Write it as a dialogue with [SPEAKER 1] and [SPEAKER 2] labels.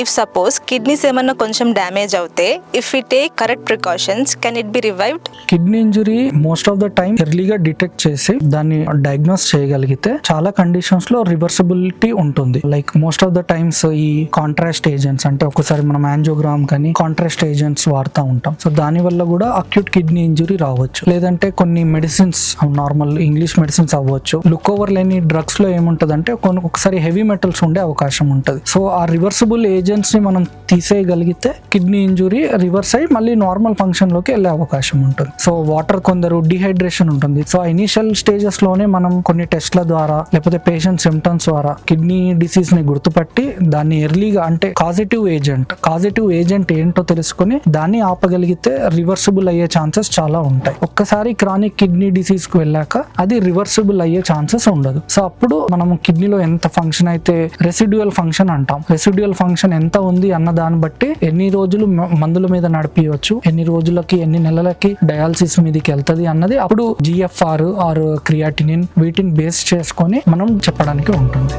[SPEAKER 1] If suppose kidneys ఏమన్నా కొంచెం damage అవుతే if we take correct precautions can it be revived?
[SPEAKER 2] Kidney injury most of the time ఎర్లీగా detect చేసి దాన్ని diagnose చేయగలిగితే చాలా కండిషన్స్ లో రివర్సిబిలిటీ ఉంటుంది. Like most of the times ఈ కాంట్రాస్ట్ ఏజెంట్స్ అంటే ఒకసారి మనం యాంజియోగ్రామ్ కానీ కాంట్రాస్ట్ ఏజెంట్స్ వాడుతూ ఉంటాం. సో దాని వల్ల కూడా అక్యూట్ కిడ్నీ ఇంజురీ రావచ్చు. లేదంటే కొన్ని మెడిసిన్స్ నార్మల్ ఇంగ్లీష్ మెడిసిన్స్ అవ్వచ్చు. లుక్ ఓవర్ లేని డ్రగ్స్ లో ఏముంటదంటే ఒకసారి హెవీ మెటల్స్ ఉండే అవకాశం ఉంటుంది. సో ఆ రివర్సిబుల్ ఏజెంట్స్ ని మనం తీసేయగలిగితే కిడ్నీ ఇంజురీ రివర్స్ అయ్యి మళ్ళీ నార్మల్ ఫంక్షన్ లోకి వెళ్ళే అవకాశం ఉంటుంది. సో వాటర్ కొందరు డిహైడ్రేషన్ ఉంటుంది. సో ఇనిషియల్ స్టేజెస్ లోనే మనం కొన్ని టెస్ట్ల ద్వారా లేకపోతే పేషెంట్ సిమ్టమ్స్ ద్వారా కిడ్నీ డిసీజ్ ని గుర్తుపట్టి దాన్ని ఎర్లీగా అంటే కాజిటివ్ ఏజెంట్ ఏంటో తెలుసుకుని దాన్ని ఆపగలిగితే రివర్సిబుల్ అయ్యే ఛాన్సెస్ చాలా ఉంటాయి. ఒక్కసారి క్రానిక్ కిడ్నీ డిసీజ్ కు వెళ్ళాక అది రివర్సిబుల్ అయ్యే ఛాన్సెస్ ఉండదు. సో అప్పుడు మనం కిడ్నీలో ఎంత ఫంక్షన్ అయితే రెసిడ్యువల్ ఫంక్షన్ అంటాం. రెసిడ్యువల్ ఫంక్షన్ ఎంత ఉంది అన్న దాన్ని బట్టి ఎన్ని రోజులు మందుల మీద నడిపించవచ్చు, ఎన్ని రోజులకి ఎన్ని నెలలకి డయాలసిస్ మీదకి వెళ్తుంది అన్నది అప్పుడు GFR ఆర్ క్రియాటినిన్ వీటిని బేస్ చేసుకొని మనం చెప్పడానికి ఉంటుంది.